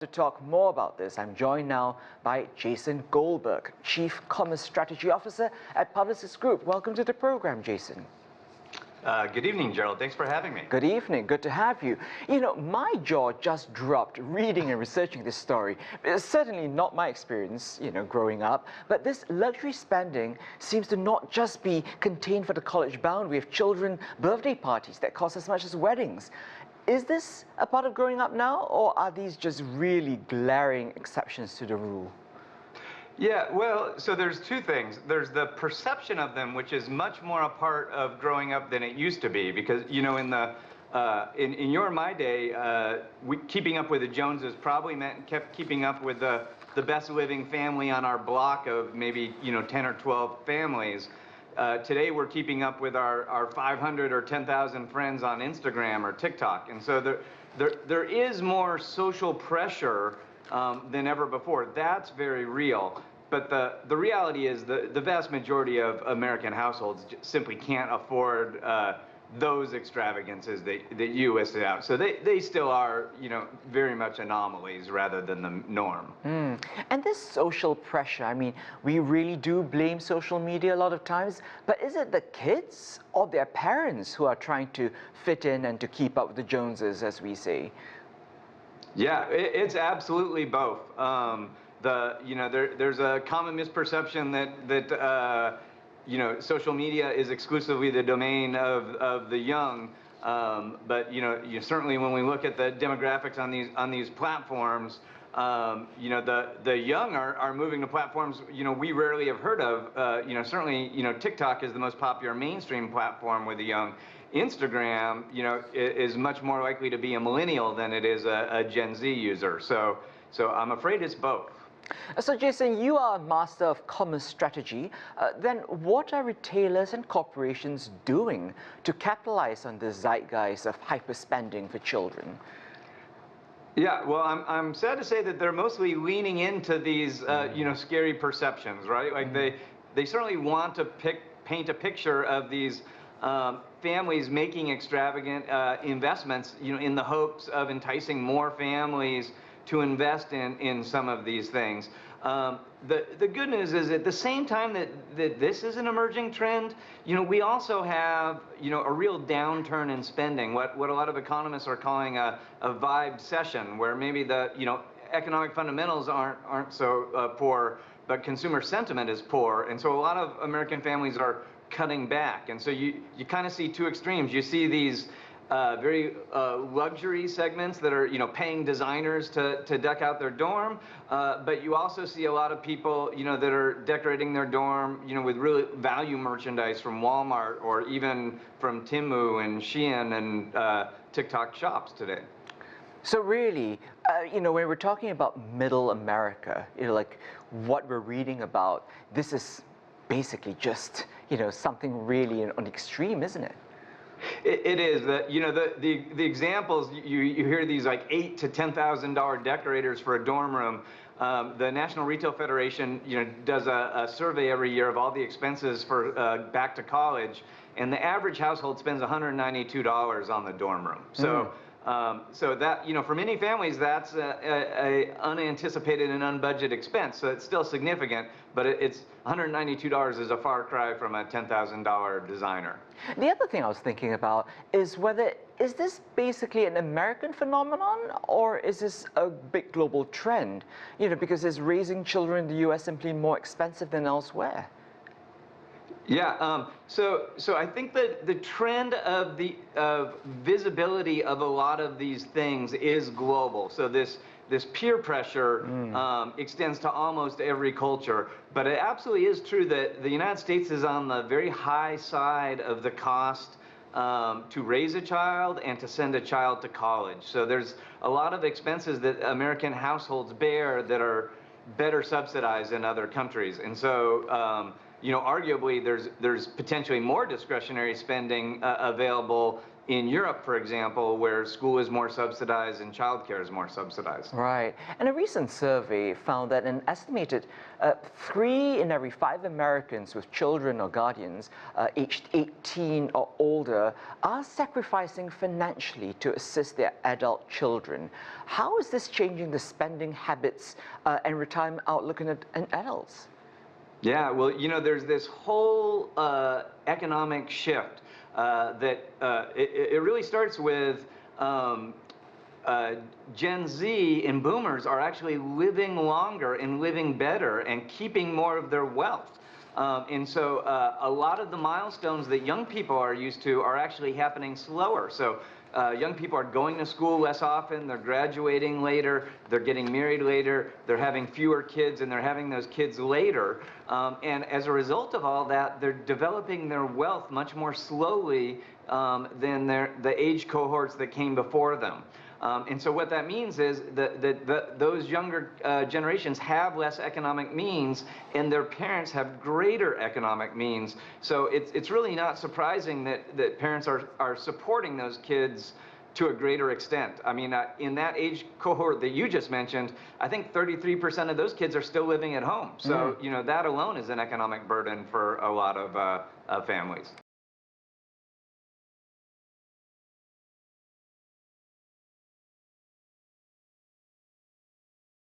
To talk more about this, I'm joined now by Jason Goldberg, Chief Commerce Strategy Officer at Publicis Groupe. Welcome to the program, Jason. Good evening, Gerald. Thanks for having me. Good evening. Good to have you. You know, my jaw just dropped reading and researching this story. It's certainly not my experience, growing up, but this luxury spending seems to not just be contained for the college bound. We have children birthday parties that cost as much as weddings. Is this a part of growing up now, or are these just really glaring exceptions to the rule? Yeah, well, so there's two things. There's the perception of them, which is much more a part of growing up than it used to be, because in your and my day, keeping up with the Joneses probably meant keeping up with the best living family on our block of maybe 10 or 12 families. Today we're keeping up with our 500 or 10,000 friends on Instagram or TikTok, and so there is more social pressure than ever before. That's very real. But the reality is the vast majority of American households simply can't afford those extravagances that you listed out. So they still are, very much anomalies rather than the norm. And this social pressure, I mean, we really do blame social media a lot of times, but is it the kids or their parents who are trying to fit in and to keep up with the Joneses, as we say? Yeah, it's absolutely both. There's a common misperception that social media is exclusively the domain of the young, but certainly when we look at the demographics on these platforms, the young are moving to platforms we rarely have heard of. Certainly TikTok is the most popular mainstream platform with the young. Instagram is much more likely to be a millennial than it is a Gen Z user. So I'm afraid it's both. So Jason, you are a master of commerce strategy. Then what are retailers and corporations doing to capitalize on the zeitgeist of hyperspending for children? Yeah, well, I'm sad to say that they're mostly leaning into these, scary perceptions, right? Like they certainly want to paint a picture of these families making extravagant investments, in the hopes of enticing more families to invest in some of these things. The good news is at the same time that this is an emerging trend, we also have, a real downturn in spending, what a lot of economists are calling a vibe session, where maybe the, economic fundamentals aren't so poor, but consumer sentiment is poor. And so a lot of American families are cutting back. And so you kind of see two extremes. You see these very luxury segments that are, paying designers to deck out their dorm, but you also see a lot of people, that are decorating their dorm, with really value merchandise from Walmart or even from Temu and Shein and TikTok shops today. So really, when we're talking about middle America, like what we're reading about, this is basically just, something really on the extreme, isn't it? It is that the examples you hear these like $8,000 to $10,000 decorators for a dorm room. The National Retail Federation does a survey every year of all the expenses for back to college, and the average household spends $192 on the dorm room. So so that for many families that's a unanticipated and unbudgeted expense. So it's still significant, but it's $192 is a far cry from a $10,000 designer. The other thing I was thinking about is is this basically an American phenomenon, or is this a big global trend? Because is raising children in the U.S. simply more expensive than elsewhere? Yeah, so I think that the trend of visibility of a lot of these things is global. So this peer pressure extends to almost every culture. But it absolutely is true that the United States is on the very high side of the cost to raise a child and to send a child to college. So there's a lot of expenses that American households bear that are better subsidized in other countries. And so arguably there's potentially more discretionary spending available in Europe, for example, where school is more subsidized and childcare is more subsidized. Right. And a recent survey found that an estimated 3 in every 5 Americans with children or guardians aged 18 or older are sacrificing financially to assist their adult children. How is this changing the spending habits and retirement outlook in adults? Yeah, well, you know, there's this whole economic shift that it really starts with Gen Z and boomers are actually living longer and living better and keeping more of their wealth. And so a lot of the milestones that young people are used to are actually happening slower. So young people are going to school less often, they're graduating later, they're getting married later, they're having fewer kids, and they're having those kids later. And as a result of all that, they're developing their wealth much more slowly than the age cohorts that came before them. And so what that means is that those younger generations have less economic means, and their parents have greater economic means. So it's really not surprising that parents are supporting those kids to a greater extent. I mean, in that age cohort that you just mentioned, I think 33% of those kids are still living at home. So, you know, that alone is an economic burden for a lot of families.